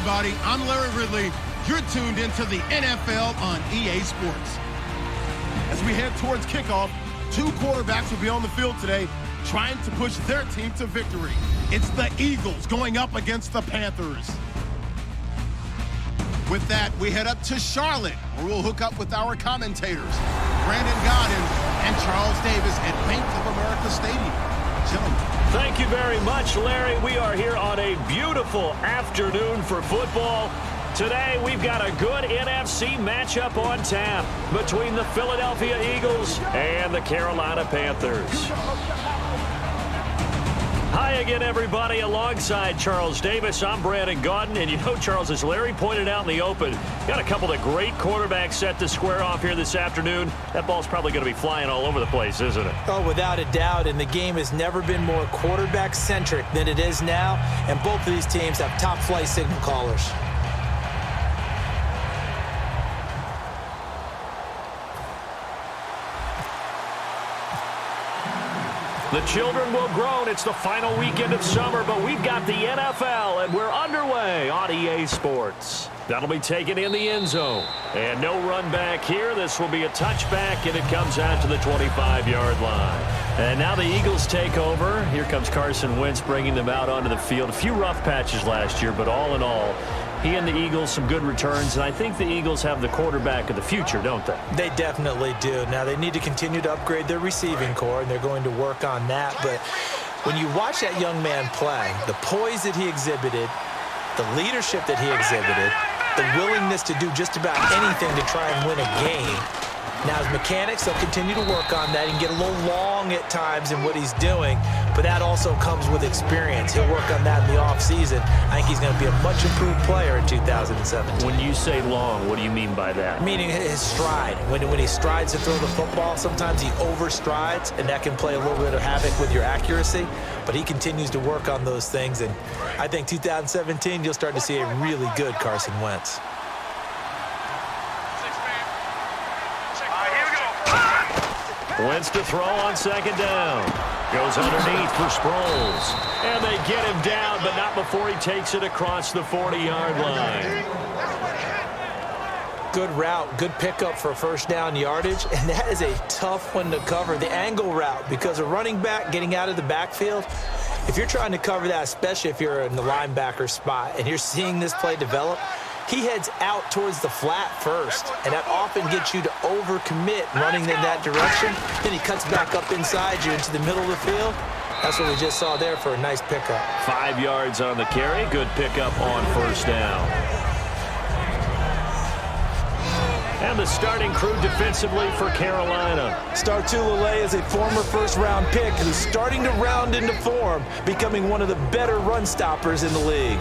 everybody. I'm Larry Ridley. You're tuned into the NFL on EA Sports. As we head towards kickoff, two quarterbacks will be on the field today trying to push their team to victory. It's the Eagles going up against the Panthers. With that, we head up to Charlotte, where we'll hook up with our commentators, Brandon Godden and Charles Davis at Bank of America Stadium. Gentlemen. Thank you very much, Larry. We are here on a beautiful afternoon for football. Today, we've got a good NFC matchup on tap between the Philadelphia Eagles and the Carolina Panthers. Hi again, everybody. Alongside Charles Davis, I'm Brandon Godden. And you know, Charles, as Larry pointed out in the open, got a couple of great quarterbacks set to square off here this afternoon. That ball's probably going to be flying all over the place, isn't it? Oh, without a doubt. And the game has never been more quarterback-centric than it is now. And both of these teams have top-flight signal callers. The children will groan. It's the final weekend of summer, but we've got the NFL, and we're underway on EA Sports. That'll be taken in the end zone. And no run back here. This will be a touchback, and it comes out to the 25-yard line. And now the Eagles take over. Here comes Carson Wentz bringing them out onto the field. A few rough patches last year, but all in all, he and the Eagles, some good returns, and I think the Eagles have the quarterback of the future, don't they? They definitely do. Now, they need to continue to upgrade their receiving core, and they're going to work on that. But when you watch that young man play, the poise that he exhibited, the leadership that he exhibited, the willingness to do just about anything to try and win a game. Now, his mechanics, they'll continue to work on that. He can get a little long at times in what he's doing, but that also comes with experience. He'll work on that in the offseason. I think he's going to be a much improved player in 2017. When you say long, what do you mean by that? Meaning his stride. When he strides to throw the football, sometimes he overstrides, and that can play a little bit of havoc with your accuracy, but he continues to work on those things, and I think 2017, you'll start to see a really good Carson Wentz. Wentz to throw on second down. Goes underneath for Sproles. And they get him down, but not before he takes it across the 40-yard line. Good route, good pickup for first down yardage, and that is a tough one to cover, the angle route, because a running back getting out of the backfield, if you're trying to cover that, especially if you're in the linebacker spot and you're seeing this play develop, he heads out towards the flat first, and that often gets you to overcommit running in that direction. Then he cuts back up inside you into the middle of the field. That's what we just saw there for a nice pickup. 5 yards on the carry. Good pickup on first down. And the starting crew defensively for Carolina. Star Tulele is a former first-round pick who's starting to round into form, becoming one of the better run stoppers in the league.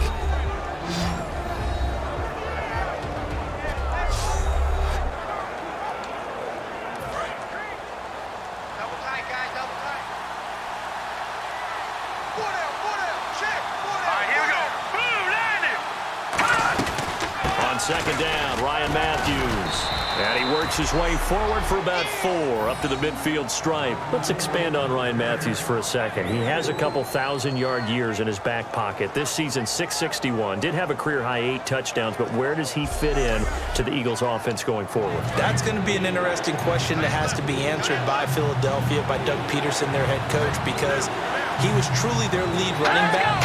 Second down, Ryan Matthews. And he works his way forward for about 4 up to the midfield stripe. Let's expand on Ryan Matthews for a second. He has a couple 1,000-yard years in his back pocket. This season, 661. Did have a career-high 8 touchdowns, but where does he fit in to the Eagles' offense going forward? That's going to be an interesting question that has to be answered by Philadelphia, by Doug Peterson, their head coach, because he was truly their lead running back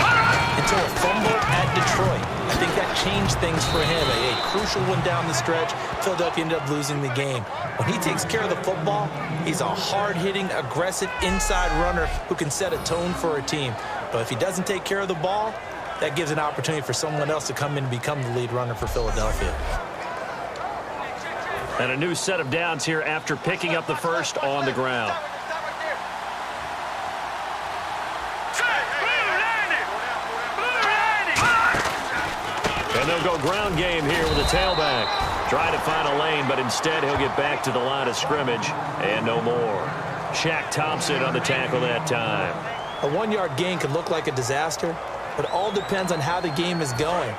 until a fumble at Detroit. I think that changed things for him. A crucial one down the stretch. Philadelphia ended up losing the game. When he takes care of the football, he's a hard-hitting, aggressive inside runner who can set a tone for a team. But if he doesn't take care of the ball, that gives an opportunity for someone else to come in and become the lead runner for Philadelphia. And a new set of downs here after picking up the first on the ground. And they'll go ground game here with a tailback. Try to find a lane, but instead he'll get back to the line of scrimmage and no more. Shaq Thompson on the tackle that time. A 1-yard gain could look like a disaster, but it all depends on how the game is going.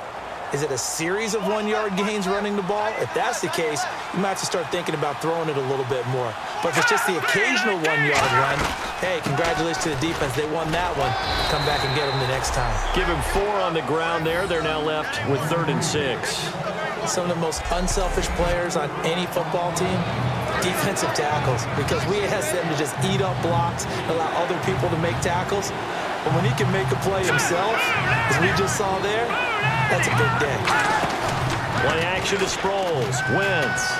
Is it a series of 1-yard gains running the ball? If that's the case, you might have to start thinking about throwing it a little bit more. But if it's just the occasional 1-yard run, hey, congratulations to the defense. They won that one. Come back and get them the next time. Give him 4 on the ground there. They're now left with 3rd and 6. Some of the most unselfish players on any football team, defensive tackles, because we ask them to just eat up blocks and allow other people to make tackles. But when he can make a play himself, as we just saw there, that's a big day. Play action to Sproles. Wentz.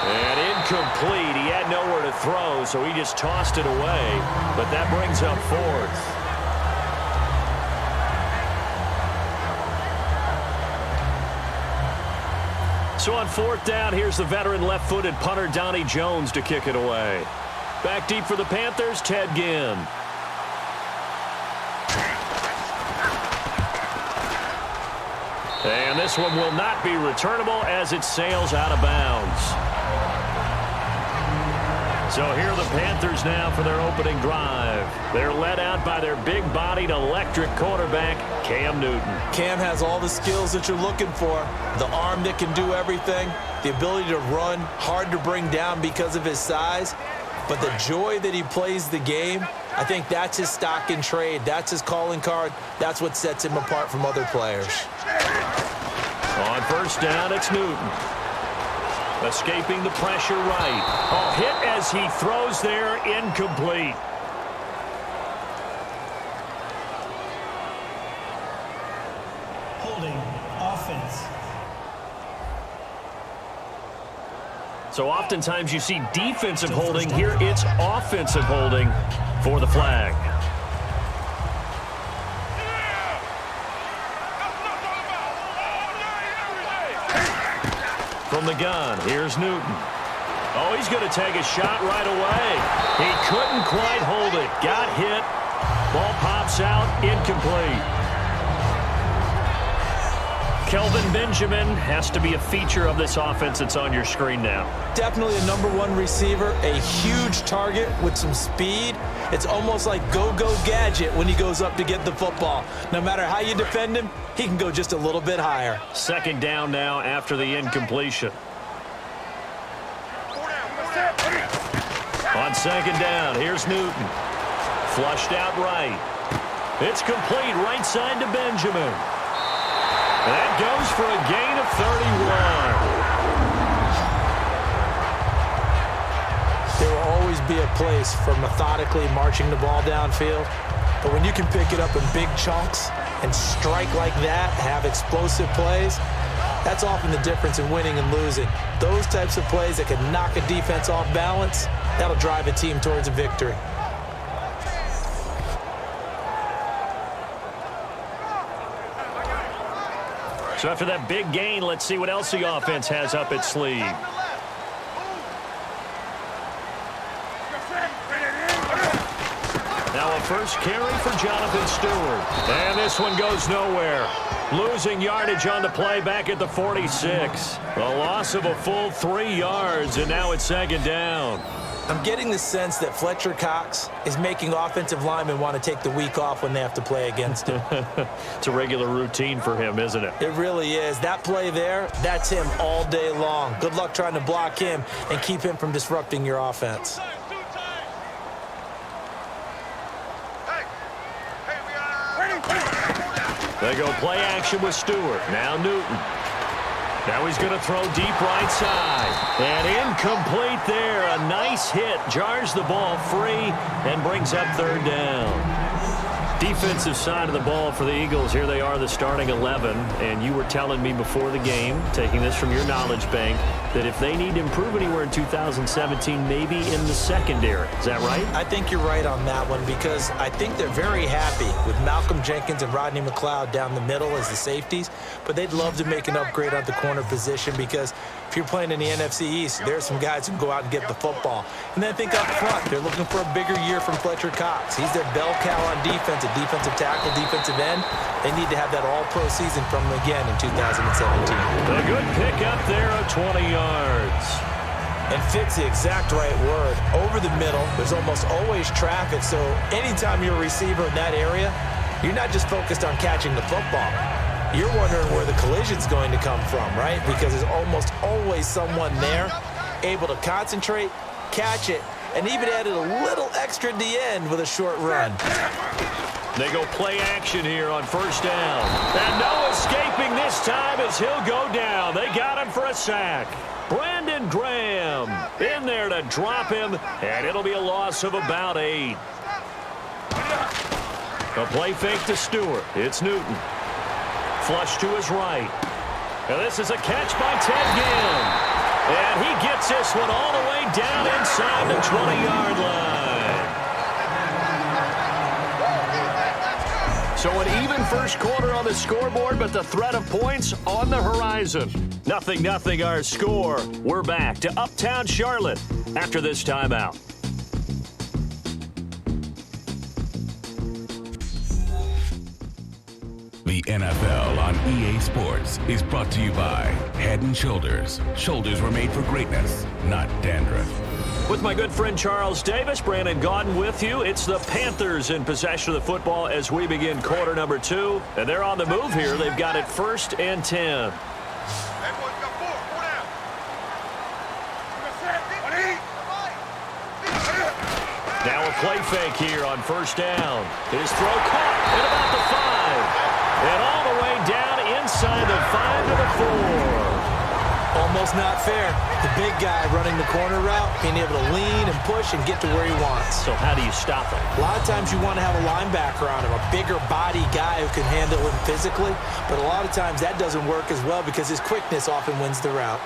And incomplete. He had nowhere to throw, so he just tossed it away. But that brings up 4th. So on 4th down, here's the veteran left-footed punter Donnie Jones to kick it away. Back deep for the Panthers, Ted Ginn. And this one will not be returnable as it sails out of bounds. So here are the Panthers now for their opening drive. They're led out by their big-bodied electric quarterback, Cam Newton. Cam has all the skills that you're looking for. The arm that can do everything, the ability to run, hard to bring down because of his size. But the joy that he plays the game, I think that's his stock in trade. That's his calling card. That's what sets him apart from other players. On 1st down, it's Newton. Escaping the pressure right. A hit as he throws there, incomplete. Holding, offense. So oftentimes you see defensive holding. Here it's offensive holding for the flag. From the gun, here's Newton. Oh, he's going to take a shot right away. He couldn't quite hold it. Got hit. Ball pops out, incomplete. Kelvin Benjamin has to be a feature of this offense that's on your screen now. Definitely a #1 receiver, a huge target with some speed. It's almost like go-go gadget when he goes up to get the football. No matter how you defend him, he can go just a little bit higher. 2nd down now after the incompletion. On 2nd down, here's Newton. Flushed out right. It's complete right side to Benjamin. That goes for a gain of 31. There will always be a place for methodically marching the ball downfield. But when you can pick it up in big chunks and strike like that, have explosive plays, that's often the difference in winning and losing. Those types of plays that can knock a defense off balance, that'll drive a team towards a victory. So after that big gain, let's see what else the offense has up its sleeve. Now a first carry for Jonathan Stewart. And this one goes nowhere. Losing yardage on the play back at the 46. A loss of a full 3 yards, and now it's 2nd down. I'm getting the sense that Fletcher Cox is making offensive linemen want to take the week off when they have to play against him. It's a regular routine for him, isn't it? It really is. That play there, that's him all day long. Good luck trying to block him and keep him from disrupting your offense. They go play action with Stewart. Now Newton. Now he's going to throw deep right side. And incomplete there. A nice hit. Jars the ball free and brings up 3rd down. Defensive side of the ball for the Eagles. Here they are, the starting 11. And you were telling me before the game, taking this from your knowledge bank, that if they need to improve anywhere in 2017, maybe in the secondary. Is that right? I think you're right on that one because I think they're very happy with Malcolm Jenkins and Rodney McLeod down the middle as the safeties, but they'd love to make an upgrade at the corner position because if you're playing in the NFC East, there's some guys who can go out and get the football. And then I think up front, they're looking for a bigger year from Fletcher Cox. He's their bell cow on defense, a defensive tackle, defensive end. They need to have that all-pro season from them again in 2017. A good pickup there of 20 yards. And fits the exact right word. Over the middle, there's almost always traffic, so anytime you're a receiver in that area, you're not just focused on catching the football. you're wondering where the collision's going to come from, right? Because there's almost always someone there able to concentrate, catch it, and even added a little extra at the end with a short run. They go play action here on first down. And no escaping this time as he'll go down. They got him for a sack. Brandon Graham in there to drop him, and it'll be a loss of about 8. A play fake to Stewart. It's Newton. Flush to his right. And this is a catch by Ted Ginn. And he gets this one all the way down inside the 20-yard line. So an even first quarter on the scoreboard, but the threat of points on the horizon. 0-0 our score. We're back to Uptown Charlotte after this timeout. The NFL on EA Sports is brought to you by Head & Shoulders. Shoulders were made for greatness, not dandruff. With my good friend Charles Davis, Brandon Gaudin with you. It's the Panthers in possession of the football as we begin quarter number 2. And they're on the move here. They've got it 1st and 10. Now a play fake here on first down. His throw caught at about the 5. And all the way down inside the 5 to the 4. Almost not fair. The big guy running the corner route, being able to lean and push and get to where he wants. So how do you stop him? A lot of times you want to have a linebacker on him, a bigger body guy who can handle him physically. But a lot of times that doesn't work as well because his quickness often wins the route.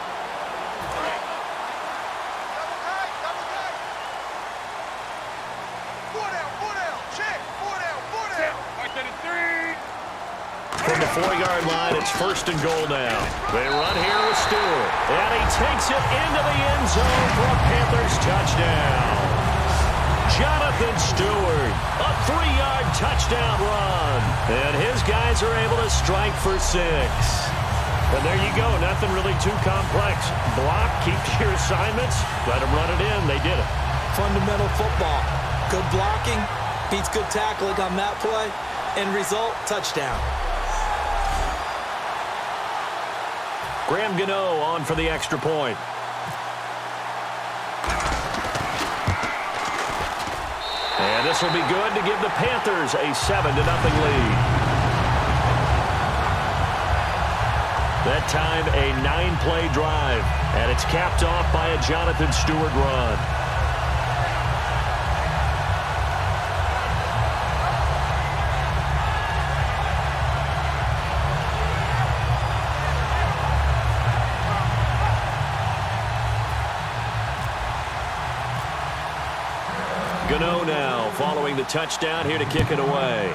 From the 4-yard line, it's 1st and goal now. They run here with Stewart. And he takes it into the end zone for a Panthers touchdown. Jonathan Stewart, a 3-yard touchdown run. And his guys are able to strike for 6. And there you go, nothing really too complex. Block, keep your assignments, let them run it in. They did it. Fundamental football. Good blocking, beats good tackling on that play. End result, touchdown. Graham Gano on for the extra point. And this will be good to give the Panthers a 7-0 lead. That time a 9-play drive, and it's capped off by a Jonathan Stewart run. Gano now following the touchdown here to kick it away.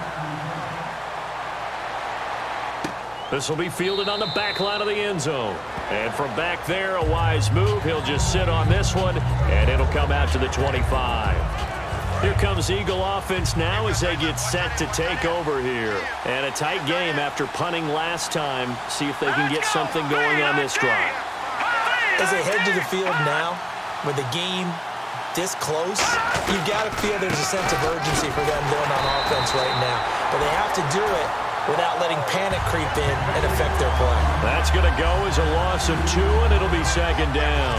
This will be fielded on the back line of the end zone. And from back there, a wise move. He'll just sit on this one, and it'll come out to the 25. Here comes Eagle offense now as they get set to take over here. And a tight game after punting last time. See if they can get something going on this drive. As they head to the field now, with the game this close, you've got to feel there's a sense of urgency for them going on offense right now. But they have to do it without letting panic creep in and affect their play. That's going to go as a loss of 2, and it'll be 2nd down.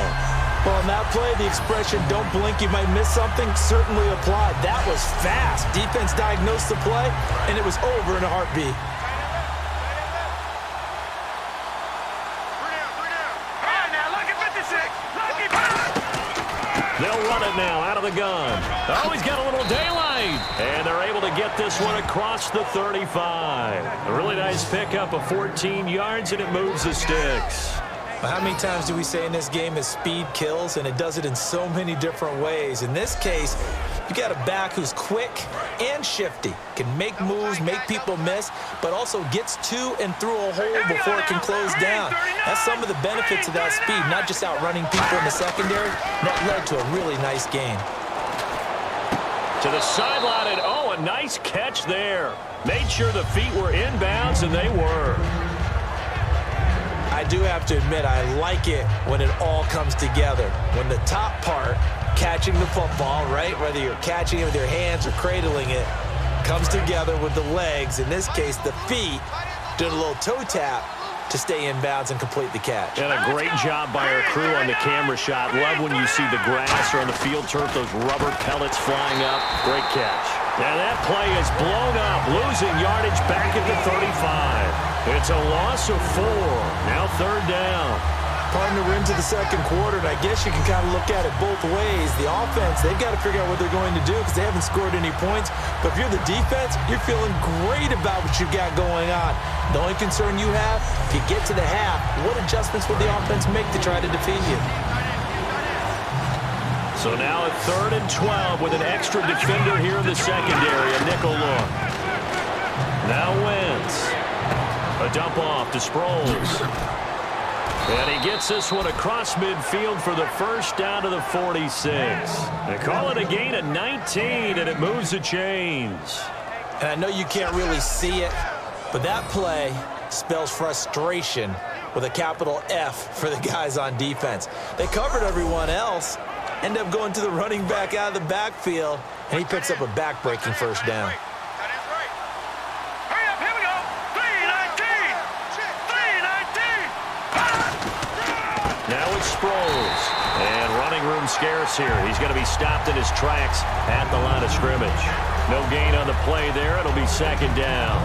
Well, on that play, the expression, don't blink, you might miss something, certainly applied. That was fast. Defense diagnosed the play, and it was over in a heartbeat. They'll run it now out of the gun. Oh, he's got a little daylight. And they're able to get this one across the 35. A really nice pickup of 14 yards, and it moves the sticks. Well, how many times do we say in this game is speed kills, and it does it in so many different ways. In this case, you got a back who's quick and shifty, can make moves, make people miss, but also gets to and through a hole before it can close down. That's some of the benefits of that speed, not just outrunning people in the secondary. That led to a really nice game. To the sideline, and oh, a nice catch there. Made sure the feet were inbounds, and they were. I do have to admit, I like it when it all comes together. When the top part, catching the football, right, whether you're catching it with your hands or cradling it, comes together with the legs, in this case the feet, doing a little toe tap to stay in bounds and complete the catch. And a great job by our crew on the camera shot. Love when you see the grass or on the field turf, those rubber pellets flying up. Great catch. And that play is blown up, losing yardage back at the 35. It's a loss of 4. Now 3rd down. Partner, we're into the second quarter, and I guess you can kind of look at it both ways. The offense, they've got to figure out what they're going to do because they haven't scored any points. But if you're the defense, you're feeling great about what you've got going on. The only concern you have, if you get to the half, what adjustments will the offense make to try to defeat you? So now at 3rd and 12 with an extra defender here in the secondary, a nickel look. Now Wentz. A dump off to Sproles. And he gets this one across midfield for the first down to the 46. They call it a gain of 19, and it moves the chains. And I know you can't really see it, but that play spells frustration with a capital F for the guys on defense. They covered everyone else, end up going to the running back out of the backfield, and he picks up a back-breaking first down. Now it's Sproles, and running room scarce here. He's going to be stopped in his tracks at the line of scrimmage. No gain on the play there. It'll be 2nd down.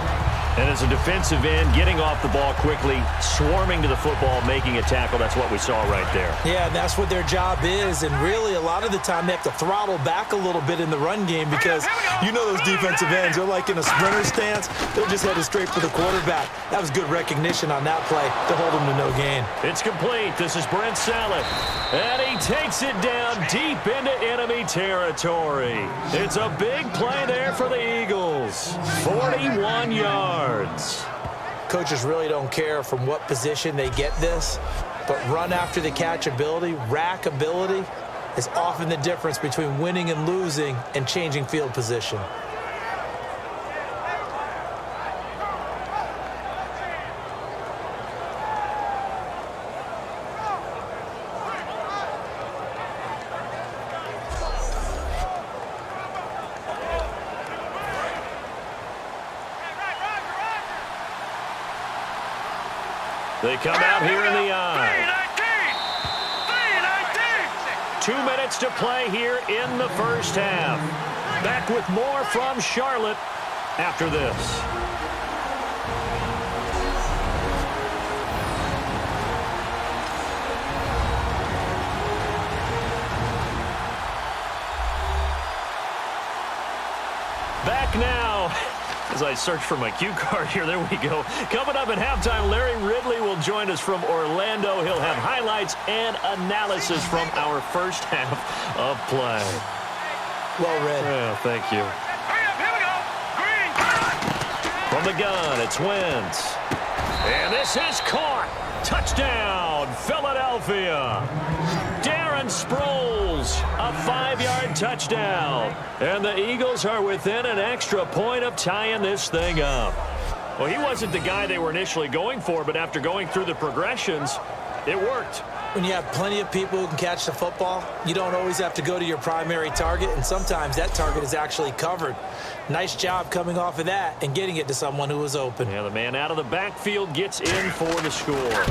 And as a defensive end, getting off the ball quickly, swarming to the football, making a tackle, that's what we saw right there. Yeah, and that's what their job is. And really, a lot of the time, they have to throttle back a little bit in the run game because you know those defensive ends, they're like in a sprinter stance. They're just headed straight for the quarterback. That was good recognition on that play to hold him to no gain. It's complete. This is Brent Saleh. And he takes it down deep into enemy territory. It's a big play there for the Eagles. 41 yards. Coaches really don't care from what position they get this, but run after the catch ability, rack ability, is often the difference between winning and losing and changing field position. They come out here in the eye. 2 minutes to play here in the first half. Back with more from Charlotte after this. Back now. As I search for my cue card here, there we go. Coming up at halftime, Larry Ridley will join us from Orlando. He'll have highlights and analysis from our first half of play. Well read. Yeah, thank you. From the gun, it's Wentz. And this is caught. Touchdown, Philadelphia. Darren Sproles, a 5-yard touchdown. And the Eagles are within an extra point of tying this thing up. Well, he wasn't the guy they were initially going for, but after going through the progressions, it worked. When you have plenty of people who can catch the football, you don't always have to go to your primary target, and sometimes that target is actually covered. Nice job coming off of that and getting it to someone who was open. Yeah, the man out of the backfield gets in for the score.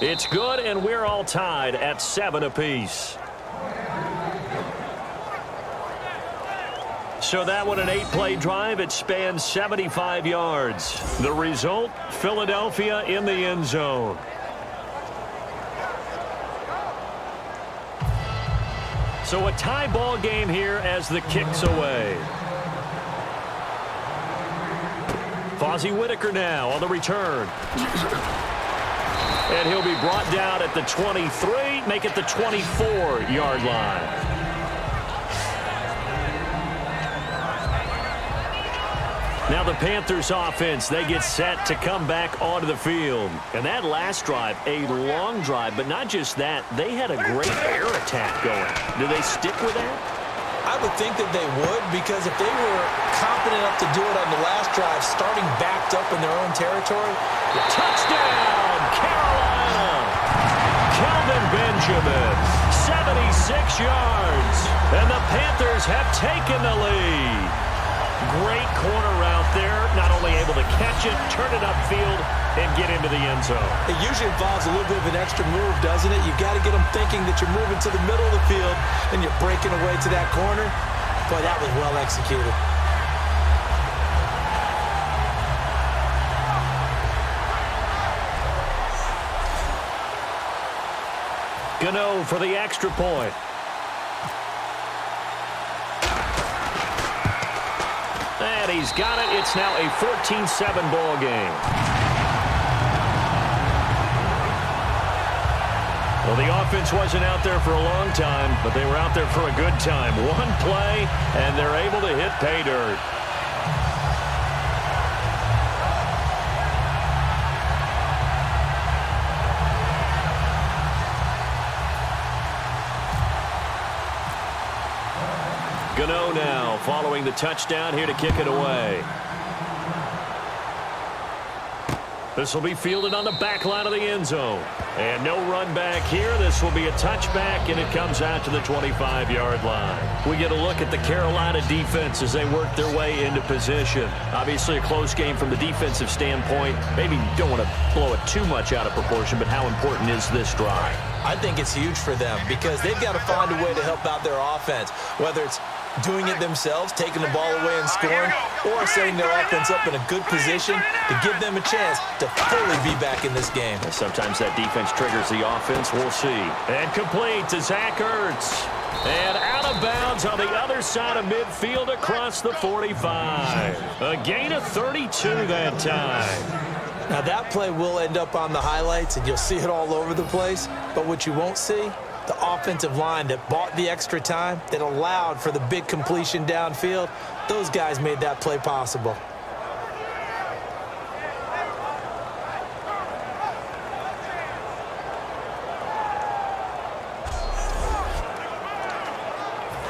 It's good, and we're all tied at 7 apiece. So that one, an 8-play drive. It spans 75 yards. The result, Philadelphia in the end zone. So a tie ball game here as the kick's away. Fozzie Whitaker now on the return. And he'll be brought down at the 23, make it the 24-yard line. Now the Panthers offense, they get set to come back onto the field. And that last drive, a long drive, but not just that, they had a great air attack going. Do they stick with that? I would think that they would, because if they were confident enough to do it on the last drive, starting backed up in their own territory. Touchdown, Carolina! Kelvin Benjamin, 76 yards. And the Panthers have taken the lead. Great corner route there. Not only able to catch it, turn it upfield, and get into the end zone. It usually involves a little bit of an extra move, doesn't it? You've got to get them thinking that you're moving to the middle of the field and you're breaking away to that corner. Boy, that was well executed. Gano for the extra point. And he's got it. It's now a 14-7 ball game. Well, the offense wasn't out there for a long time, but they were out there for a good time. One play, and they're able to hit pay dirt. Gano now following the touchdown here to kick it away. This will be fielded on the back line of the end zone. And no run back here. This will be a touchback, and it comes out to the 25-yard line. We get a look at the Carolina defense as they work their way into position. Obviously a close game from the defensive standpoint. Maybe you don't want to blow it too much out of proportion, but how important is this drive? I think it's huge for them because they've got to find a way to help out their offense, whether it's doing it themselves, taking the ball away and scoring, or setting their offense up in a good position to give them a chance to fully be back in this game. Sometimes that defense triggers the offense. We'll see. And complete to Zach Ertz. And out of bounds on the other side of midfield across the 45. A gain of 32 that time. Now that play will end up on the highlights, and you'll see it all over the place. But what you won't see, the offensive line that bought the extra time, that allowed for the big completion downfield, those guys made that play possible.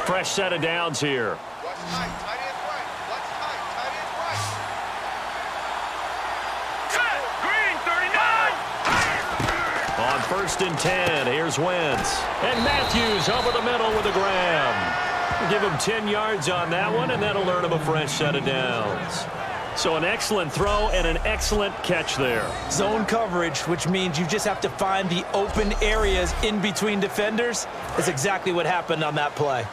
Fresh set of downs here. On 1st and 10, here's Wentz. And Matthews over the middle with a grab. Give him 10 yards on that one, and that'll earn him a fresh set of downs. So an excellent throw and an excellent catch there. Zone coverage, which means you just have to find the open areas in between defenders, is exactly what happened on that play.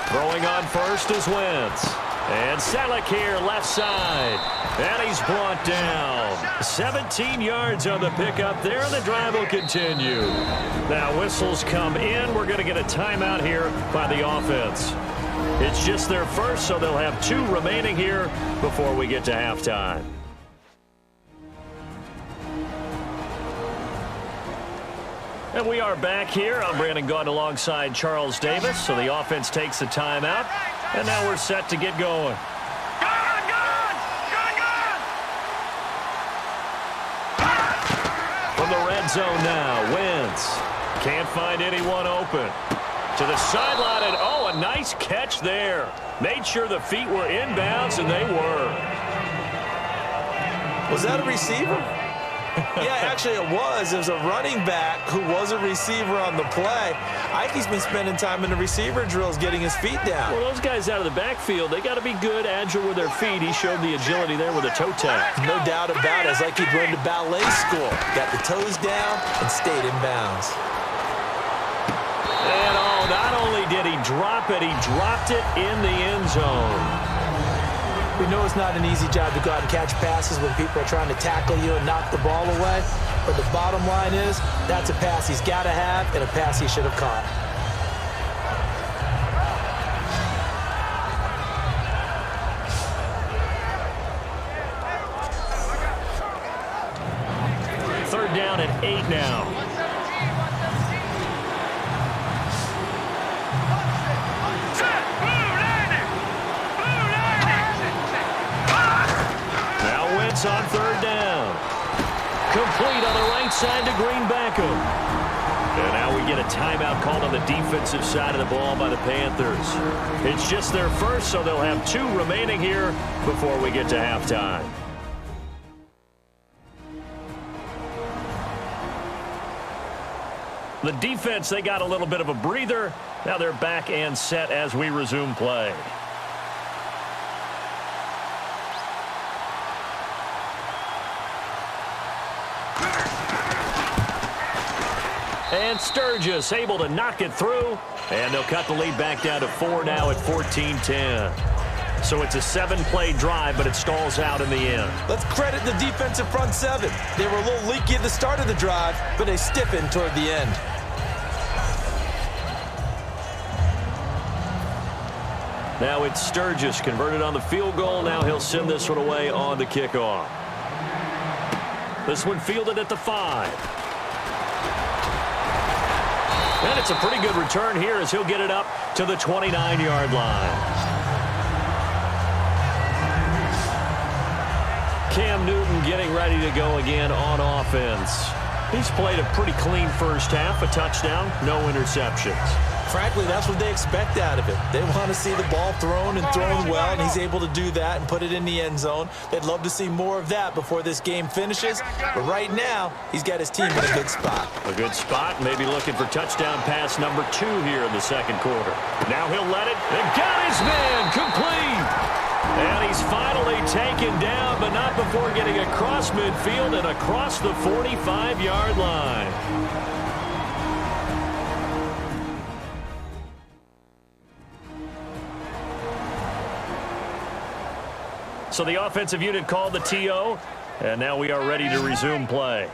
Throwing on first is Wentz. And Selleck here, left side. And he's brought down. 17 yards on the pickup there, and the drive will continue. Now whistles come in. We're going to get a timeout here by the offense. It's just their first, so they'll have 2 remaining here before we get to halftime. And we are back here. I'm Brandon Gaudin alongside Charles Davis. So the offense takes the timeout. And now we're set to get going. From the red zone now, Wentz. Can't find anyone open. To the sideline, and oh, a nice catch there. Made sure the feet were inbounds, and they were. Was that a receiver? Yeah, actually it was. There's a running back who was a receiver on the play. Ike's been spending time in the receiver drills getting his feet down. Well, those guys out of the backfield, they got to be good, agile with their feet. He showed the agility there with a toe tap. No doubt about it. It's like he'd run to ballet school. Got the toes down and stayed in bounds. And oh, not only did he drop it, he dropped it in the end zone. We know it's not an easy job to go out and catch passes when people are trying to tackle you and knock the ball away. But the bottom line is, that's a pass he's got to have and a pass he should have caught. Third down and 8 now. On 3rd down. Complete on the right side to Green Beckham. And now we get a timeout called on the defensive side of the ball by the Panthers. It's just their first, so they'll have 2 remaining here before we get to halftime. The defense, they got a little bit of a breather. Now they're back and set as we resume play. And Sturgis able to knock it through. And they'll cut the lead back down to 4 now at 14-10. So it's a 7-play drive, but it stalls out in the end. Let's credit the defensive front seven. They were a little leaky at the start of the drive, but they stiffened toward the end. Now it's Sturgis converted on the field goal. Now he'll send this one away on the kickoff. This one fielded at the 5. And it's a pretty good return here as he'll get it up to the 29-yard line. Cam Newton getting ready to go again on offense. He's played a pretty clean first half, a touchdown, no interceptions. Frankly, that's what they expect out of it. They want to see the ball thrown and thrown well, and he's able to do that and put it in the end zone. They'd love to see more of that before this game finishes. But right now, he's got his team in a good spot. A good spot, maybe looking for touchdown pass number 2 here in the second quarter. Now he'll let it, and got his man, complete. And he's finally taken down, but not before getting across midfield and across the 45-yard line. So the offensive unit called the TO, and now we are ready to resume play.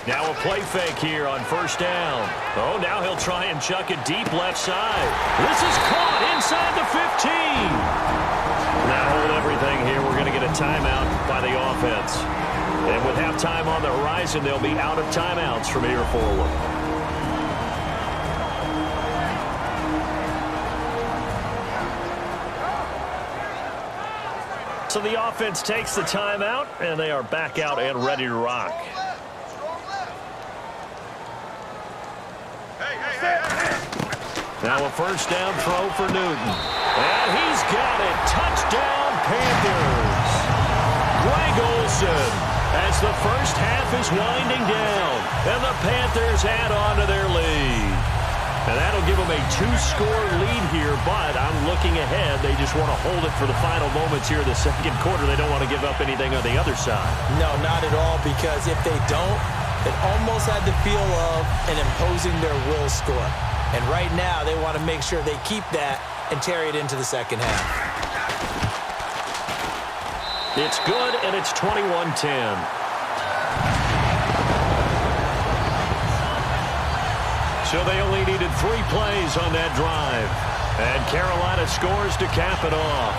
Now a play fake here on first down. Oh, now he'll try and chuck it deep left side. This is caught inside the 15. Now hold everything here. We're going to get a timeout by the offense. And with halftime on the horizon, they'll be out of timeouts from here forward. So the offense takes the timeout, and they are back out and ready to rock. Now a first down throw for Newton. And he's got it. Touchdown, Panthers. Greg Olsen as the first half is winding down. And the Panthers add on to their lead. And that'll give them a 2-score lead here, but I'm looking ahead. They just want to hold it for the final moments here in the second quarter. They don't want to give up anything on the other side. No, not at all, because if they don't, it almost had the feel of an imposing their will score. And right now, they want to make sure they keep that and carry it into the second half. It's good, and it's 21-10. So they only needed 3 plays on that drive. And Carolina scores to cap it off.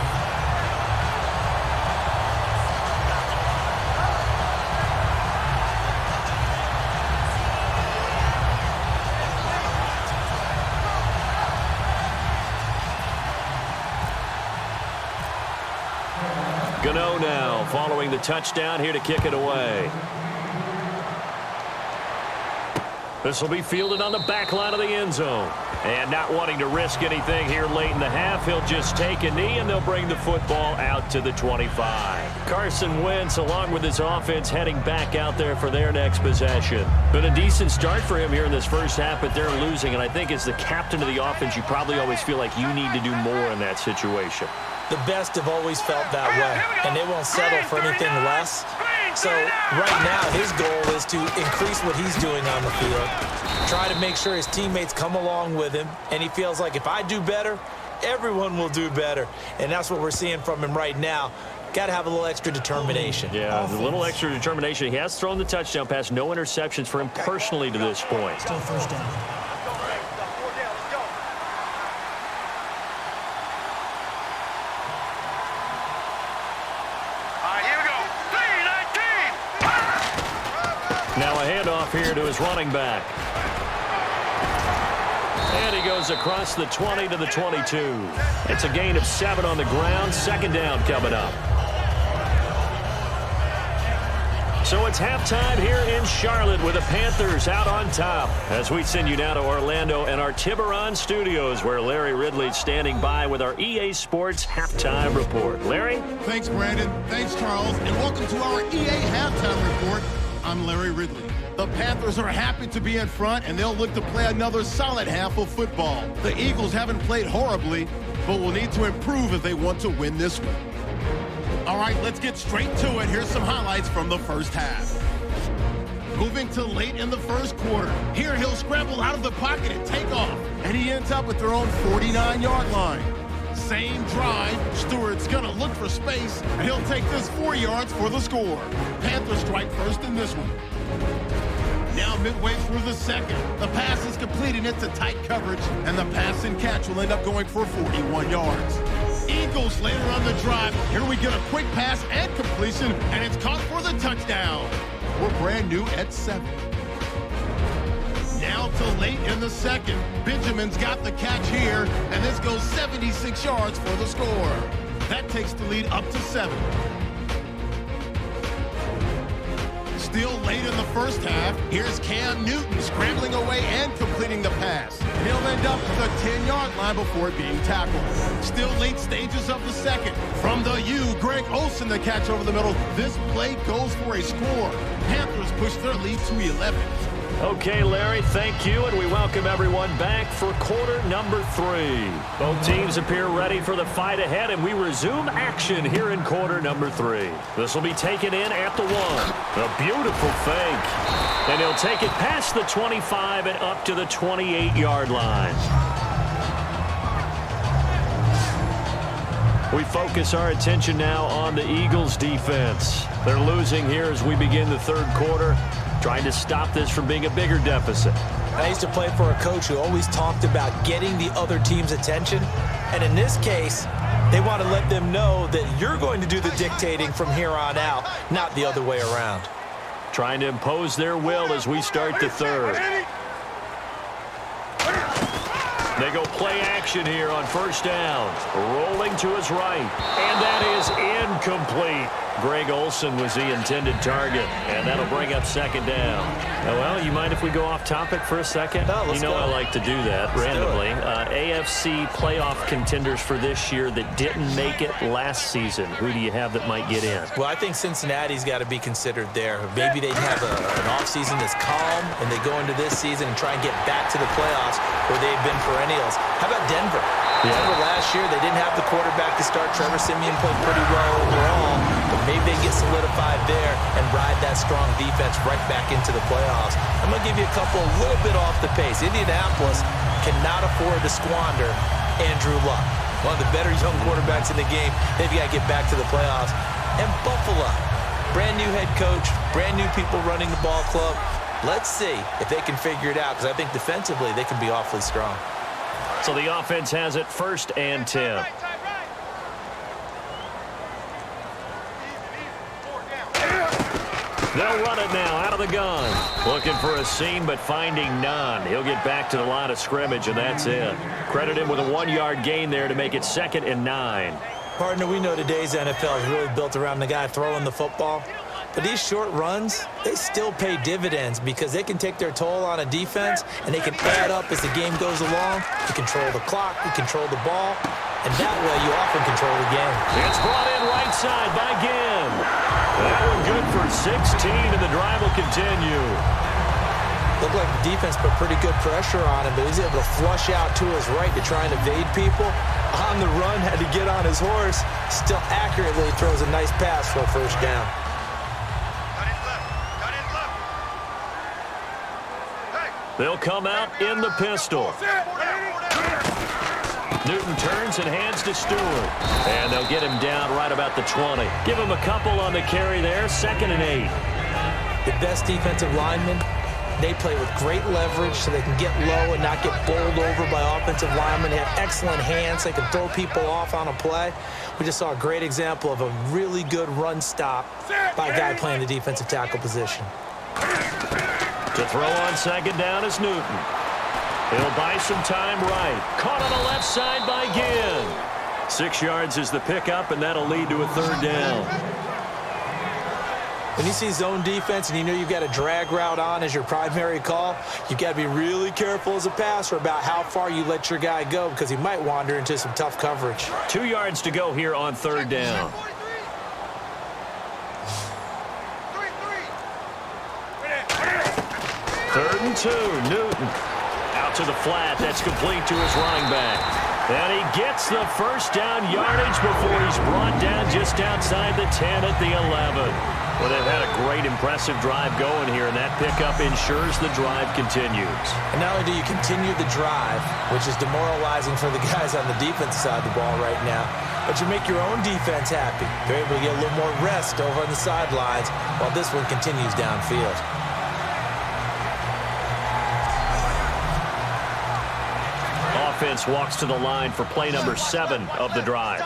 Gano now following the touchdown here to kick it away. This will be fielded on the back line of the end zone. And not wanting to risk anything here late in the half, he'll just take a knee, and they'll bring the football out to the 25. Carson Wentz, along with his offense, heading back out there for their next possession. Been a decent start for him here in this first half, but they're losing. And I think as the captain of the offense, you probably always feel like you need to do more in that situation. The best have always felt that way, and they won't settle for anything less. So right now, his goal is to increase what he's doing on the field, try to make sure his teammates come along with him, and he feels like if I do better, everyone will do better. And that's what we're seeing from him right now. Got to have a little extra determination. Yeah, a little extra determination. He has thrown the touchdown pass, no interceptions for him personally to this point. Still first down. Now a handoff here to his running back. And he goes across the 20 to the 22. It's a gain of 7 on the ground. Second down coming up. So it's halftime here in Charlotte with the Panthers out on top. As we send you now to Orlando and our Tiburon studios where Larry Ridley's standing by with our EA Sports halftime report. Larry? Thanks, Brandon. Thanks, Charles. And welcome to our EA halftime report. I'm Larry Ridley. The Panthers are happy to be in front, and they'll look to play another solid half of football. The Eagles haven't played horribly, but will need to improve if they want to win this one. All right, let's get straight to it. Here's some highlights from the first half. Moving to late in the first quarter. Here he'll scramble out of the pocket and take off, and he ends up at their own 49-yard line. Same drive, Stewart's gonna look for space, and he'll take this 4 yards for the score. Panthers strike first in this one. Now midway through the second, the pass is completed into tight coverage, and the pass and catch will end up going for 41 yards. Eagles later on the drive. Here we get a quick pass and completion, and it's caught for the touchdown. We're brand new at 7. Now to late in the second. Benjamin's got the catch here, and this goes 76 yards for the score. That takes the lead up to 7. Still late in the first half, here's Cam Newton scrambling away and completing the pass. And he'll end up to the 10-yard line before being tackled. Still late stages of the second. From the U, Greg Olsen the catch over the middle. This play goes for a score. Panthers push their lead to 11. Okay, Larry, thank you, and we welcome everyone back for quarter number 3. Both teams appear ready for the fight ahead, and we resume action here in quarter number 3. This will be taken in at the 1. A beautiful fake. And he'll take it past the 25 and up to the 28-yard line. We focus our attention now on the Eagles' defense. They're losing here as we begin the third quarter, trying to stop this from being a bigger deficit. I used to play for a coach who always talked about getting the other team's attention. And in this case, they want to let them know that you're going to do the dictating from here on out, not the other way around. Trying to impose their will as we start the third. They go play action here on first down. Rolling to his right. And that is incomplete. Greg Olsen was the intended target, and that'll bring up second down. Well, you mind if we go off topic for a second? No, let's go. I like to do that randomly. AFC playoff contenders for this year that didn't make it last season. Who do you have that might get in? Well, I think Cincinnati's got to be considered there. Maybe they have an offseason that's calm, and they go into this season and try and get back to the playoffs where they've been perennials. How about Denver? Yeah. Denver last year, they didn't have the quarterback to start. Trevor Siemian played pretty well overall, but maybe they get solidified there and ride that strong defense right back into the playoffs. I'm going to give you a couple a little bit off the pace. Indianapolis cannot afford to squander Andrew Luck, one of the better young quarterbacks in the game. They've got to get back to the playoffs. And Buffalo, brand new head coach, brand new people running the ball club. Let's see if they can figure it out, because I think defensively they can be awfully strong. So the offense has it 1st and 10. They'll run it now out of the gun. Looking for a seam, but finding none. He'll get back to the line of scrimmage, and that's it. Credit him with a 1-yard gain there to make it 2nd and 9. Partner, we know today's NFL is really built around the guy throwing the football. But these short runs, they still pay dividends because they can take their toll on a defense, and they can add up as the game goes along. You control the clock, you control the ball, and that way you often control the game. It's brought in right side by Ginn. That one good for 16, and the drive will continue. Looked like the defense put pretty good pressure on him, but he's able to flush out to his right to try and evade people. On the run, had to get on his horse. Still accurately throws a nice pass for a first down. They'll come out in the pistol. Newton turns and hands to Stewart. And they'll get him down right about the 20. Give him a couple on the carry there. 2nd and 8. The best defensive linemen, they play with great leverage so they can get low and not get bowled over by offensive linemen. They have excellent hands. They can throw people off on a play. We just saw a great example of a really good run stop by a guy playing the defensive tackle position. To throw on 2nd down is Newton. He'll buy some time right. Caught on the left side by Ginn. 6 yards is the pickup, and that'll lead to a 3rd down. When you see zone defense and you know you've got a drag route on as your primary call, you've got to be really careful as a passer about how far you let your guy go because he might wander into some tough coverage. 2 yards to go here on third down. Third and 2, Newton. Out to the flat, that's complete to his running back. And he gets the first down yardage before he's brought down just outside the 10 at the 11. Well, they've had a great, impressive drive going here, and that pickup ensures the drive continues. And not only do you continue the drive, which is demoralizing for the guys on the defense side of the ball right now, but you make your own defense happy. They're able to get a little more rest over on the sidelines while this one continues downfield. Offense walks to the line for play number 7 of the drive.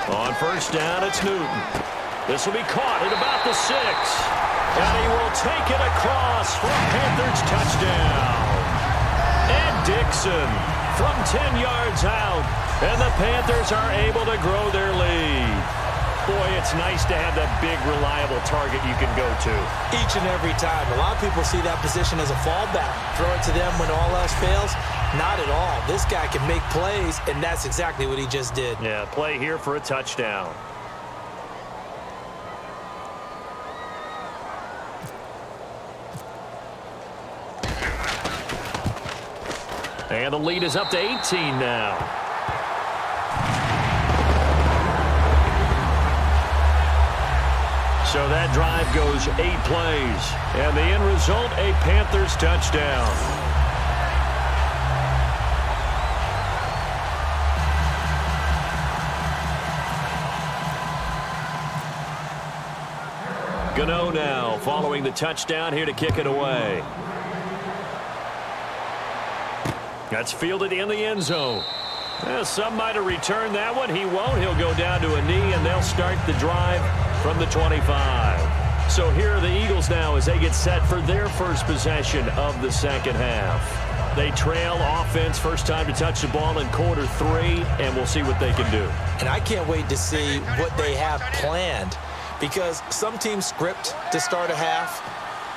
On first down, it's Newton. This will be caught at about the 6. And he will take it across for a Panthers touchdown. Ed Dixon from 10 yards out. And the Panthers are able to grow their lead. Boy, it's nice to have that big, reliable target you can go to. Each and every time. A lot of people see that position as a fallback. Throw it to them when all else fails. Not at all. This guy can make plays, and that's exactly what he just did. Yeah, play here for a touchdown. And the lead is up to 18 now. So that drive goes 8 plays. And the end result, a Panthers touchdown. Gano now following the touchdown here to kick it away. That's fielded in the end zone. Well, some might have returned that one. He won't. He'll go down to a knee, and they'll start the drive from the 25. So here are the Eagles now as they get set for their first possession of the second half. They trail offense, first time to touch the ball in quarter 3, and we'll see what they can do. And I can't wait to see what they have planned, because some teams script to start a half.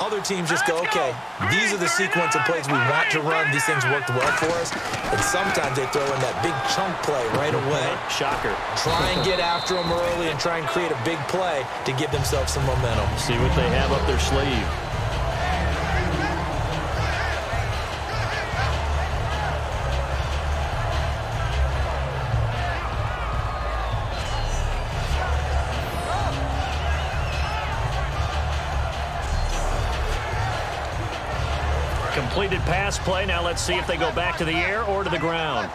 Other teams just go, okay, these are the sequence of plays we want to run. These things worked well for us. And sometimes they throw in that big chunk play right away. Shocker. Try and get after them early and try and create a big play to give themselves some momentum. See what they have up their sleeve. Completed pass play. Now let's see if they go back to the air or to the ground.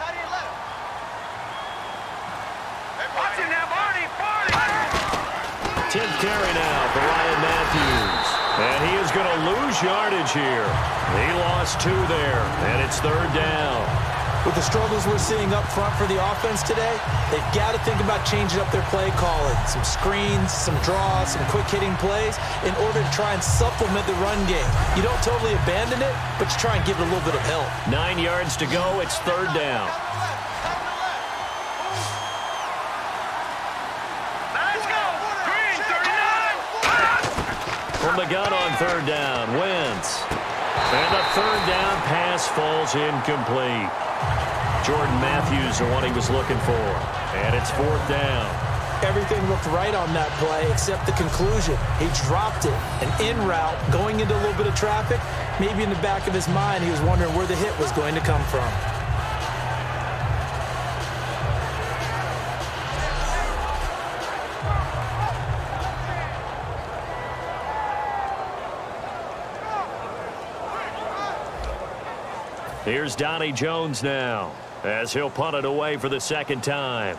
10th carry now for Ryan Matthews. And he is going to lose yardage here. He lost 2 there, and it's third down. With the struggles we're seeing up front for the offense today, they've got to think about changing up their play calling. Some screens, some draws, some quick-hitting plays in order to try and supplement the run game. You don't totally abandon it, but you try and give it a little bit of help. 9 yards to go. It's third down. Let's go! Green, 39! From the gun on third down, Wentz. And the third down pass falls incomplete. Jordan Matthews, the one he was looking for. And it's fourth down. Everything looked right on that play except the conclusion. He dropped it. An in route, going into a little bit of traffic. Maybe in the back of his mind, he was wondering where the hit was going to come from. Here's Donnie Jones now, as he'll punt it away for the second time.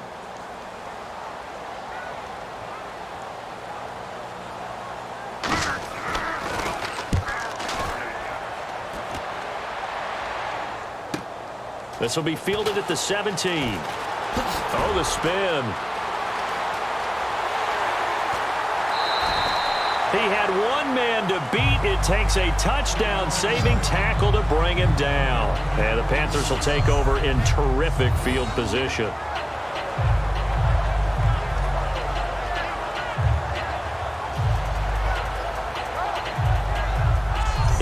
This will be fielded at the 17. Oh, the spin. He had one man to beat. It takes a touchdown-saving tackle to bring him down. And the Panthers will take over in terrific field position.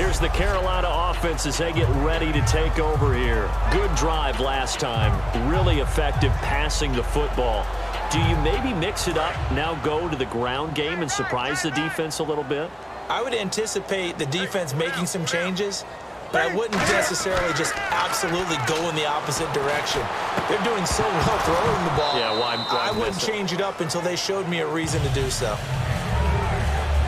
Here's the Carolina offense as they get ready to take over here. Good drive last time. Really effective passing the football. Do you maybe mix it up, now go to the ground game and surprise the defense a little bit? I would anticipate the defense making some changes, but I wouldn't necessarily just absolutely go in the opposite direction. They're doing so well throwing the ball. Yeah, why I wouldn't change it up until they showed me a reason to do so.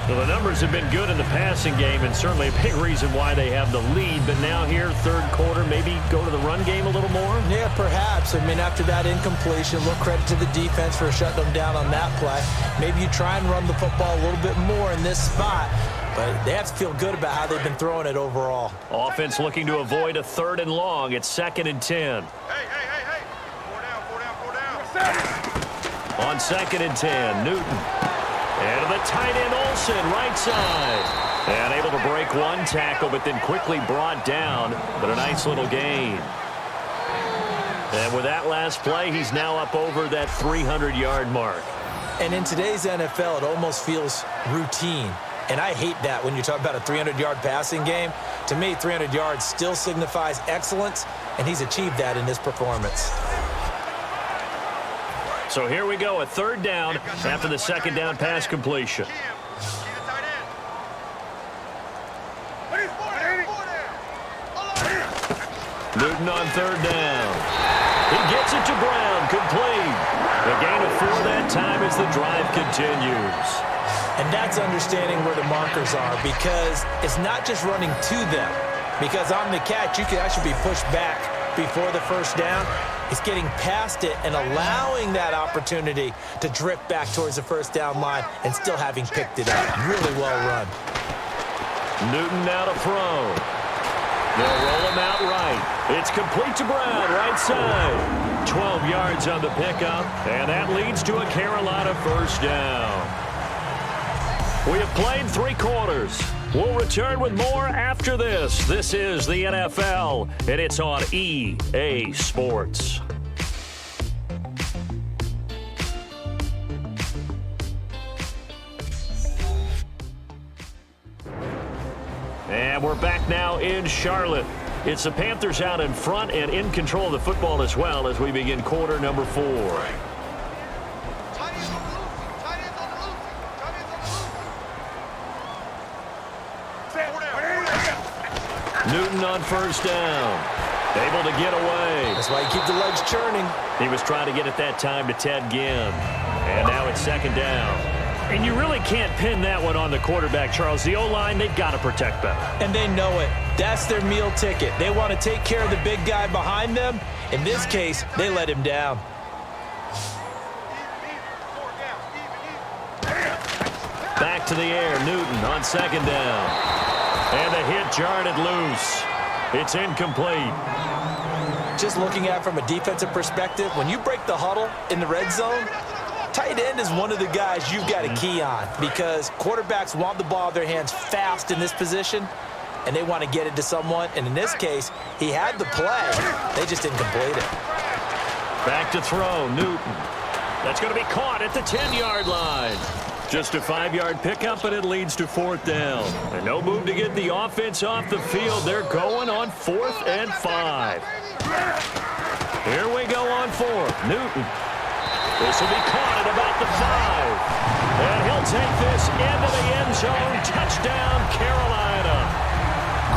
Well, the numbers have been good in the passing game, and certainly a big reason why they have the lead. But now here, third quarter, maybe go to the run game a little more? Yeah, perhaps. I mean, after that incompletion, little credit to the defense for shutting them down on that play. Maybe you try and run the football a little bit more in this spot, but they have to feel good about how they've been throwing it overall. Offense looking to avoid a 3rd and long. It's 2nd and 10. Hey. 4 down. On 2nd and 10, Newton. And to the tight end, Olsen, right side. And able to break one tackle, but then quickly brought down. But a nice little gain. And with that last play, he's now up over that 300-yard mark. And in today's NFL, it almost feels routine. And I hate that when you talk about a 300-yard passing game. To me, 300 yards still signifies excellence, and he's achieved that in this performance. So here we go, a 3rd down after the 2nd down pass completion. Newton on 3rd down. He gets it to Brown, complete. A gain of 4 that time as the drive continues. And that's understanding where the markers are, because it's not just running to them. Because on the catch, you can actually be pushed back before the 1st down. It's getting past it and allowing that opportunity to drift back towards the 1st down line and still having picked it up. Really well run. Newton now to throw. They'll roll him out right. It's complete to Brown, right side. 12 yards on the pickup, and that leads to a Carolina 1st down. We have played 3 quarters. We'll return with more after this. This is the NFL, and it's on EA Sports. And we're back now in Charlotte. It's the Panthers out in front and in control of the football as well as we begin quarter number 4. Newton on 1st down. Able to get away. That's why you keep the legs churning. He was trying to get it that time to Ted Ginn. And now it's 2nd down. And you really can't pin that one on the quarterback, Charles. The O-line, they've got to protect better. And they know it. That's their meal ticket. They want to take care of the big guy behind them. In this case, they let him down. Back to the air, Newton on 2nd down. And the hit jarred it loose. It's incomplete. Just looking at it from a defensive perspective, when you break the huddle in the red zone, tight end is one of the guys you've got to key on because quarterbacks want the ball in their hands fast in this position, and they want to get it to someone. And in this case, he had the play. They just didn't complete it. Back to throw, Newton. That's going to be caught at the 10-yard line. Just a 5-yard pickup, and it leads to 4th down. And no move to get the offense off the field. They're going on 4th and 5. Here we go on 4th. Newton. This will be caught at about the 5. And he'll take this into the end zone. Touchdown, Carolina.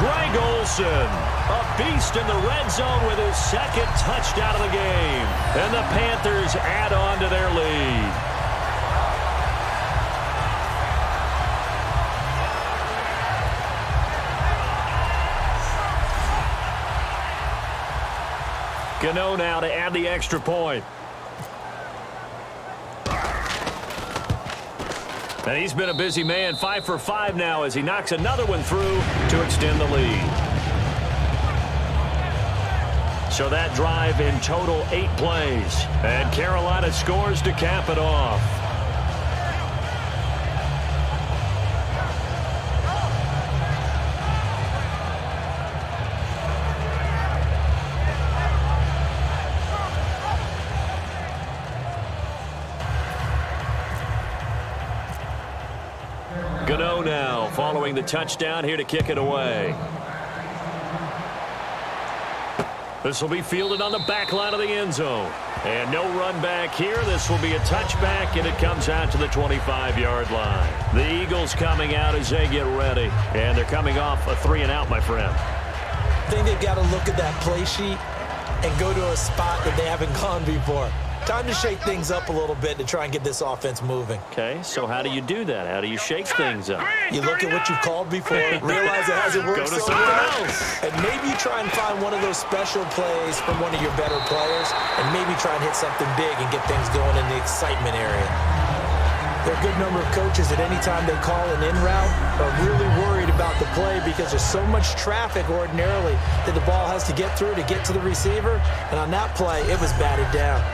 Greg Olsen, a beast in the red zone with his 2nd touchdown of the game. And the Panthers add on to their lead. Gano now to add the extra point. And he's been a busy man, 5 for 5 now as he knocks another one through to extend the lead. So that drive in total 8 plays. And Carolina scores to cap it off. Gano now following the touchdown here to kick it away. This will be fielded on the back line of the end zone. And no run back here. This will be a touchback, and it comes out to the 25-yard line. The Eagles coming out as they get ready. And they're coming off a 3-and-out, my friend. I think they've got to look at that play sheet and go to a spot that they haven't gone before. Time to shake things up a little bit to try and get this offense moving. Okay, so how do you do that? How do you shake things up? You look at what you've called before, realize it hasn't worked Go to so something well, else. and maybe you try and find one of those special plays from one of your better players, and maybe try and hit something big and get things going in the excitement area. There are a good number of coaches at any time they call an in route are really worried about the play because there's so much traffic ordinarily that the ball has to get through to get to the receiver, and on that play, it was batted down.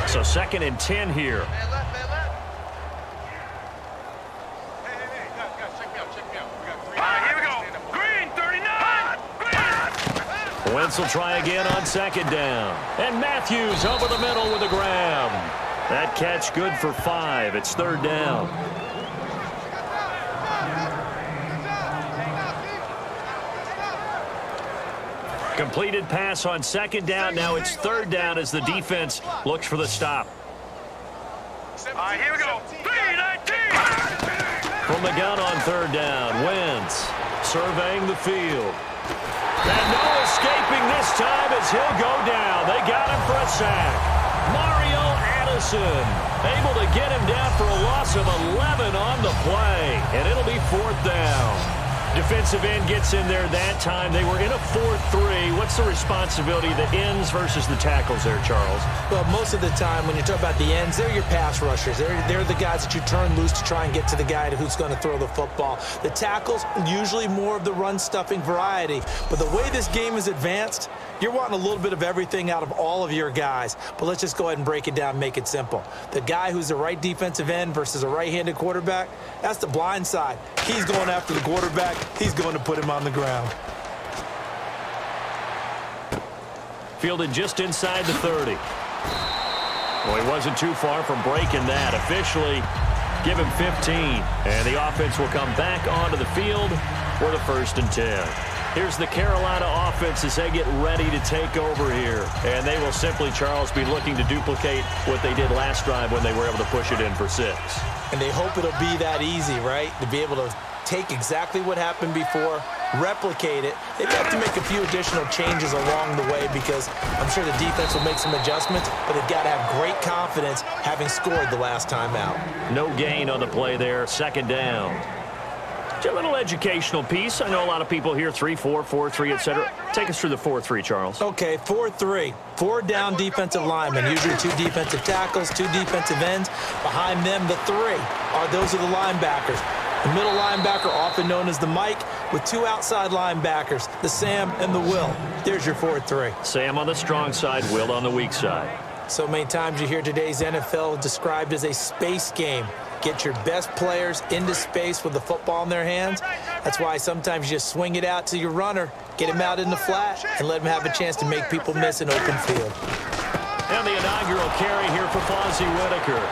So 2nd and 10 here. Here we go. Green, 39. Wentz will try again on 2nd down. And Matthews over the middle with a grab. That catch good for 5. It's 3rd down. Completed pass on 2nd down. Now it's 3rd down as the defense looks for the stop. Here we go. 3-19. From the gun on 3rd down. Wentz surveying the field. And no escaping this time as he'll go down. They got him for a sack. Mario Addison able to get him down for a loss of 11 on the play. And it'll be 4th down. Defensive end gets in there that time. They were in a 4-3. What's the responsibility of the ends versus the tackles there, Charles? Well, most of the time when you talk about the ends, they're your pass rushers. They're the guys that you turn loose to try and get to the guy who's going to throw the football. The tackles, usually more of the run-stuffing variety. But the way this game is advanced, you're wanting a little bit of everything out of all of your guys. But let's just go ahead and break it down and make it simple. The guy who's the right defensive end versus a right-handed quarterback, that's the blind side. He's going after the quarterback. He's going to put him on the ground. Fielded just inside the 30. Well, he wasn't too far from breaking that. Officially, give him 15. And the offense will come back onto the field for the 1st and 10. Here's the Carolina offense as they get ready to take over here. And they will simply, Charles, be looking to duplicate what they did last drive when they were able to push it in for 6. And they hope it'll be that easy, right? To be able to take exactly what happened before, replicate it. They have to make a few additional changes along the way because I'm sure the defense will make some adjustments, but they've got to have great confidence having scored the last time out. No gain on the play there. 2nd down. A little educational piece. I know a lot of people here, 3-4, 4-3, etc. Take us through the 4-3, Charles. Okay, 4-3. 4 down defensive linemen, usually 2 defensive tackles, 2 defensive ends. Behind them, the 3 those are the linebackers. The middle linebacker, often known as the Mike, with 2 outside linebackers, the Sam and the Will. There's your 4-3. Sam on the strong side, Will on the weak side. So many times you hear today's NFL described as a space game. Get your best players into space with the football in their hands. That's why sometimes you just swing it out to your runner, get him out in the flat, and let him have a chance to make people miss an open field. And the inaugural carry here for Fonzie Whitaker.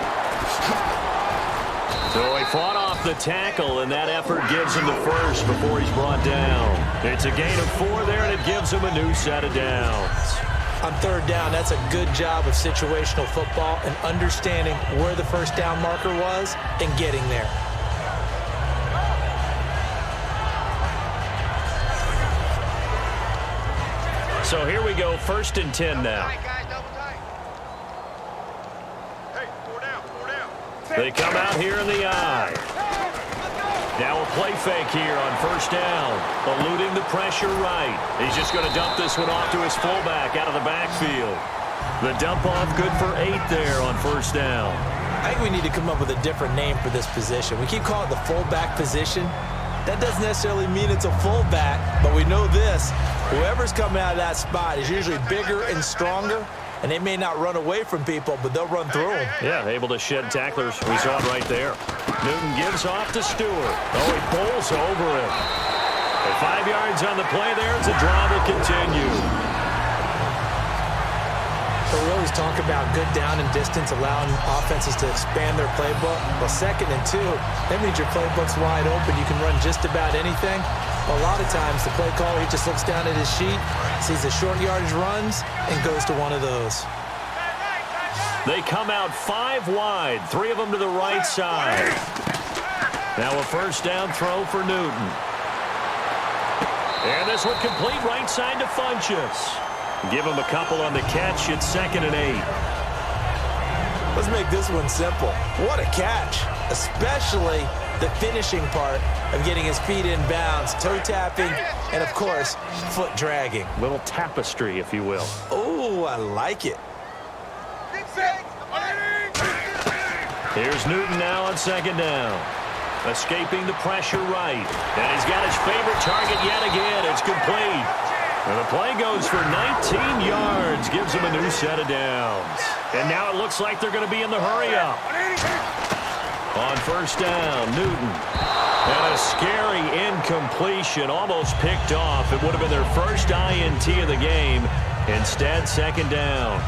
So he fought off the tackle, and that effort gives him the 1st before he's brought down. It's a gain of 4 there, and it gives him a new set of downs. On 3rd down, that's a good job of situational football and understanding where the 1st down marker was and getting there. So here we go, 1st and 10 now. They come out here in the eye. Now a play fake here on 1st down. Eluding the pressure right. He's just going to dump this one off to his fullback out of the backfield. The dump off good for 8 there on 1st down. I think we need to come up with a different name for this position. We keep calling it the fullback position. That doesn't necessarily mean it's a fullback, but we know this. Whoever's coming out of that spot is usually bigger and stronger, and they may not run away from people, but they'll run through them. Yeah, able to shed tacklers. We saw it right there. Newton gives off to Stewart. Oh, he pulls over him. And 5 yards on the play there as the drive will continue. But we always talk about good down and distance, allowing offenses to expand their playbook. Well, 2nd and 2, that means your playbook's wide open. You can run just about anything. A lot of times, the play caller, he just looks down at his sheet, sees the short yardage runs, and goes to one of those. They come out 5 wide, 3 of them to the right side. Now a first down throw for Newton. And this one complete right side to Funchess. Give him a couple on the catch. It's 2nd and 8. Let's make this one simple. What a catch, especially the finishing part of getting his feet in bounds, toe tapping, and, of course, foot dragging. Little tapestry, if you will. Oh, I like it. Here's Newton now on 2nd down. Escaping the pressure right. And he's got his favorite target yet again. It's complete. And the play goes for 19 yards. Gives him a new set of downs. And now it looks like they're going to be in the hurry-up. On first down, Newton. And a scary incompletion. Almost picked off. It would have been their first INT of the game. Instead, 2nd down.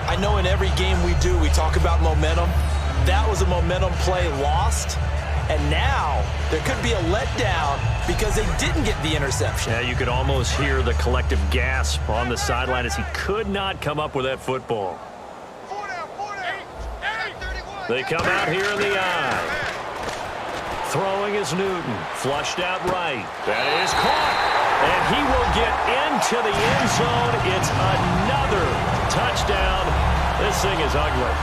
I know in every game we do, we talk about momentum. That was a momentum play lost. And now there could be a letdown because they didn't get the interception. Yeah, you could almost hear the collective gasp on the sideline as he could not come up with that football. They come out here in the eye. Throwing is Newton. Flushed out right. That is caught. And he will get into the end zone. It's another touchdown. This thing is ugly.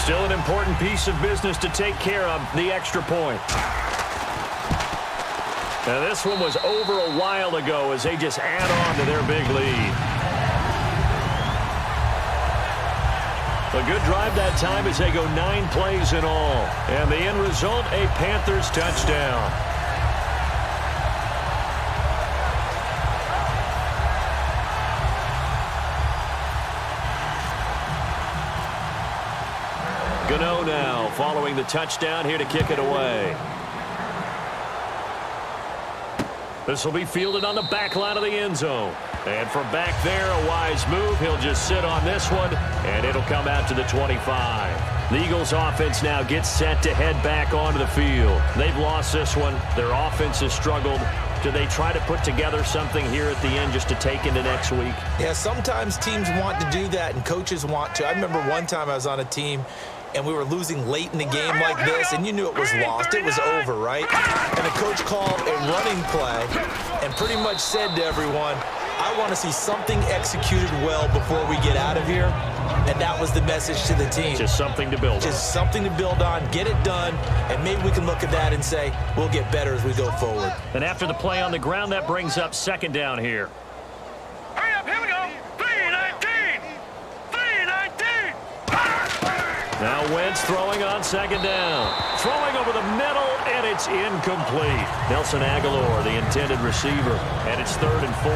Still an important piece of business to take care of, the extra point. Now this one was over a while ago as they just add on to their big lead. A good drive that time as they go 9 plays in all. And the end result, a Panthers touchdown. Gano now following the touchdown here to kick it away. This will be fielded on the back line of the end zone. And from back there, a wise move. He'll just sit on this one, and it'll come out to the 25. The Eagles' offense now gets set to head back onto the field. They've lost this one. Their offense has struggled. Do they try to put together something here at the end just to take into next week? Yeah, sometimes teams want to do that, and coaches want to. I remember one time I was on a team, and we were losing late in the game like this, and you knew it was lost. It was over, right? And the coach called a running play and pretty much said to everyone, I want to see something executed well before we get out of here. And that was the message to the team. Just something to build on. Just something to build on, get it done, and maybe we can look at that and say, we'll get better as we go forward. And after the play on the ground, that brings up 2nd down here. Hurry up, here we go. 3-19. 3-19. Now Wentz throwing on 2nd down. Throwing over the middle, and it's incomplete. Nelson Aguilar, the intended receiver, and it's 3rd and 4.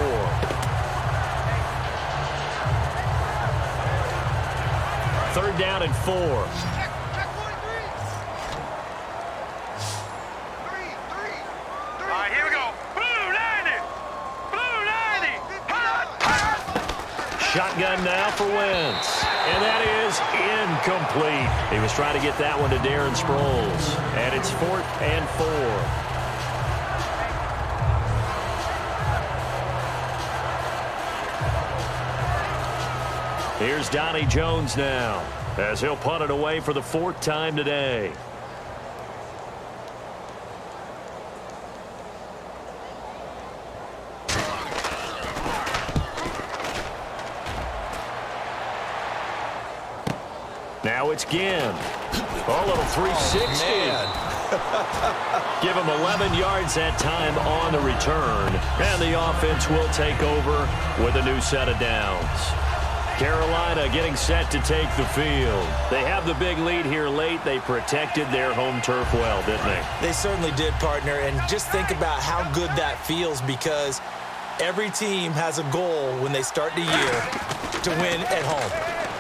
3rd down and 4. All right, here we go. Blue 90. Blue 90. Shotgun now for Wentz. And that is incomplete. He was trying to get that one to Darren Sproles. And it's 4th and 4. Here's Donnie Jones now as he'll punt it away for the 4th time today. Now it's Ginn. A little 360. Give him 11 yards that time on the return. And the offense will take over with a new set of downs. Carolina getting set to take the field. They have the big lead here late. They protected their home turf well, didn't they? They certainly did, partner. And just think about how good that feels, because Every team has a goal when they start the year to win at home.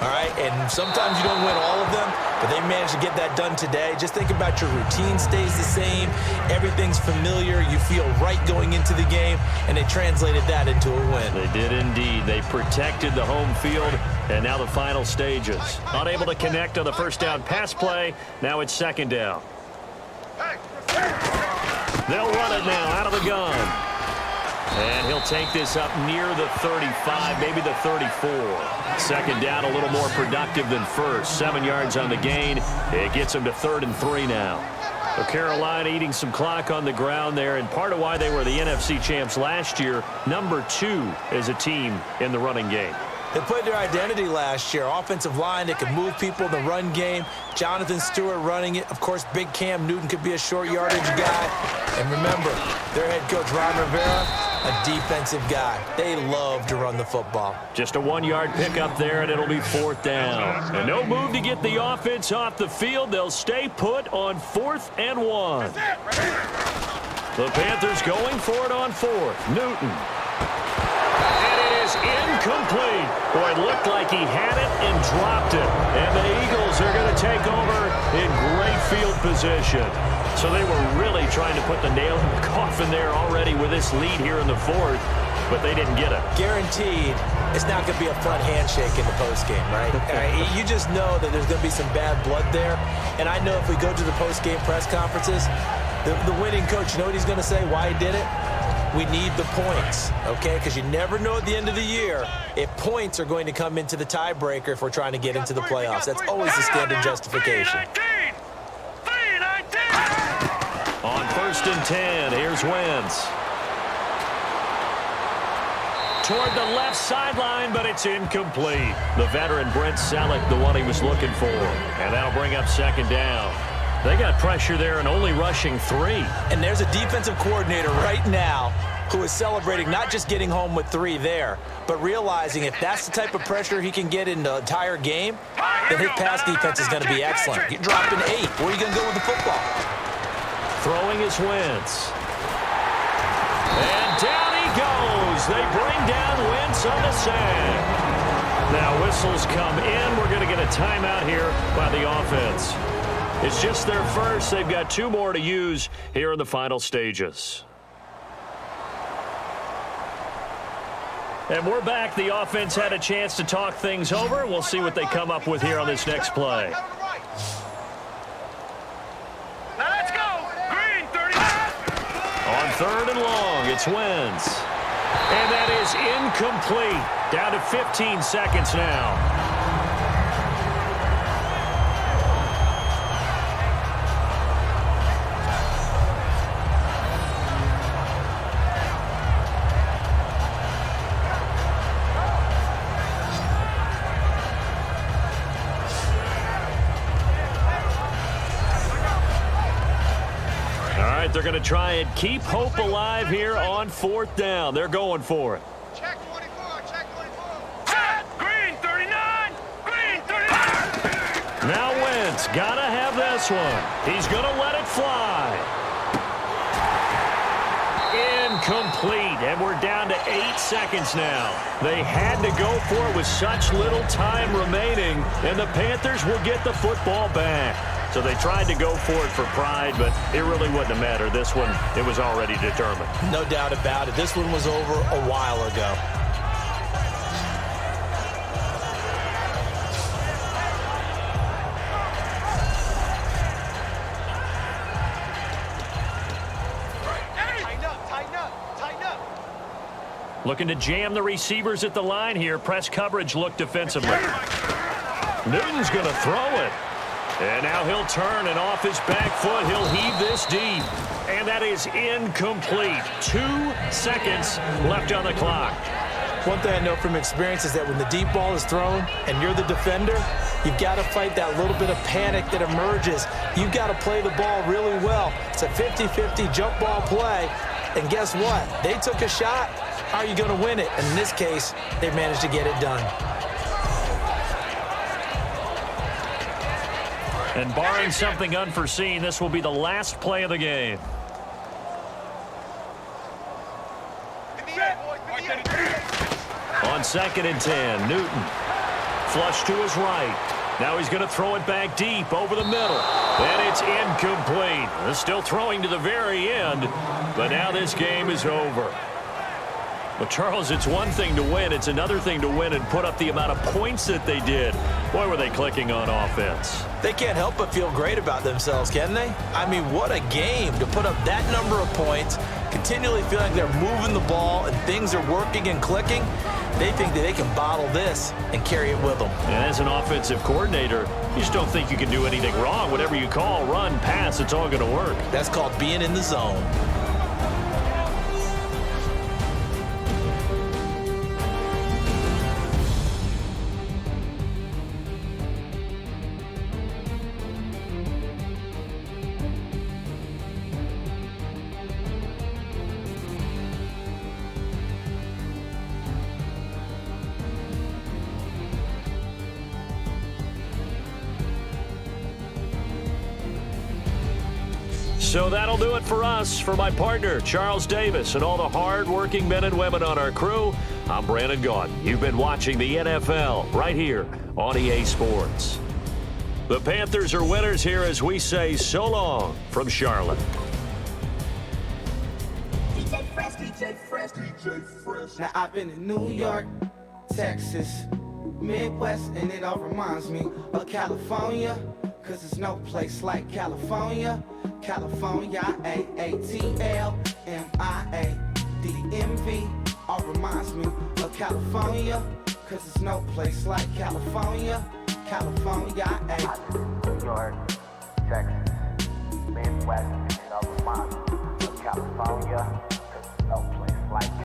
All right, and sometimes you don't win all of them, but they managed to get that done today. Just think about your routine stays the same. Everything's familiar. You feel right going into the game, and they translated that into a win. They did indeed. They protected the home field, and now the final stages. Unable to connect on the first down pass play. Now it's second down. They'll run it now out of the gun. And he'll take this up near the 35, maybe the 34. Second down, a little more productive than first. 7 yards on the gain. It gets him to 3rd and 3 now. So Carolina eating some clock on the ground there, and part of why they were the NFC champs last year, number 2 as a team in the running game. They played their identity last year. Offensive line, they could move people in the run game. Jonathan Stewart running it. Of course, big Cam Newton could be a short yardage guy. And remember, their head coach, Ron Rivera, a defensive guy. They love to run the football. Just a 1-yard pickup there, and it'll be 4th down. And no move to get the offense off the field. They'll stay put on 4th and 1. The Panthers going for it on 4th. Newton. Incomplete. Boy, it looked like he had it and dropped it. And the Eagles are going to take over in great field position. So they were really trying to put the nail in the coffin there already with this lead here in the 4th, but they didn't get it. Guaranteed, it's not going to be a fun handshake in the postgame, right? You just know that there's going to be some bad blood there. And I know if we go to the postgame press conferences, the winning coach, you know what he's going to say, why he did it? We need the points, okay? Because you never know at the end of the year if points are going to come into the tiebreaker if we're trying to get into the playoffs. That's always the standard justification. On 1st and 10, here's Wentz. Toward the left sideline, but it's incomplete. The veteran Brent Selleck, the one he was looking for. And that'll bring up 2nd down. They got pressure there and only rushing 3. And there's a defensive coordinator right now who is celebrating not just getting home with 3 there, but realizing if that's the type of pressure he can get in the entire game, then his pass defense is going to be excellent. You're dropping 8. Where are you going to go with the football? Throwing is Wentz. And down he goes. They bring down Wentz on the sack. Now whistles come in. We're going to get a timeout here by the offense. It's just their first. They've got 2 more to use here in the final stages. And we're back. The offense had a chance to talk things over. We'll see what they come up with here on this next play. Now let's go. Green, 30. On 3rd and long, it's Wentz. And that is incomplete. Down to 15 seconds now. They're going to try and keep hope alive here on 4th down. They're going for it. Check 24, check 24. Green, 39. Green, 39. Now Wentz got to have this one. He's going to let it fly. Incomplete, and we're down to 8 seconds now. They had to go for it with such little time remaining, and the Panthers will get the football back. So they tried to go for it for pride, but it really wouldn't have mattered. This one, it was already determined. No doubt about it. This one was over a while ago. Tighten up. Looking to jam the receivers at the line here. Press coverage look defensively. Newton's going to throw it. And now he'll turn, and off his back foot, he'll heave this deep. And that is incomplete. 2 seconds left on the clock. One thing I know from experience is that when the deep ball is thrown and you're the defender, you've got to fight that little bit of panic that emerges. You've got to play the ball really well. It's a 50-50 jump ball play. And guess what? They took a shot. How are you going to win it? And in this case, they managed to get it done. And barring something unforeseen, this will be the last play of the game. In the On 2nd and 10, Newton. Flush to his right. Now he's going to throw it back deep over the middle. And it's incomplete. They're still throwing to the very end, but now this game is over. But, Charles, it's one thing to win. It's another thing to win and put up the amount of points that they did. Boy, were they clicking on offense. They can't help but feel great about themselves, can they? I mean, what a game to put up that number of points, continually feel like they're moving the ball and things are working and clicking. They think that they can bottle this and carry it with them. And as an offensive coordinator, you just don't think you can do anything wrong. Whatever you call, run, pass, it's all going to work. That's called being in the zone. So that'll do it for us. For my partner, Charles Davis, and all the hard-working men and women on our crew, I'm Brandon Gaudin. You've been watching the NFL right here on EA Sports. The Panthers are winners here as we say so long from Charlotte. DJ Fresh, DJ Fresh, DJ Fresh. Now I've been in New York, Texas, Midwest, and it all reminds me of California, 'cause there's no place like California. California, A-A-T-L-M-I-A-D-D-M-V. All reminds me of California, 'cause there's no place like California. California, New York, Texas, Midwest, and it all reminds me of California.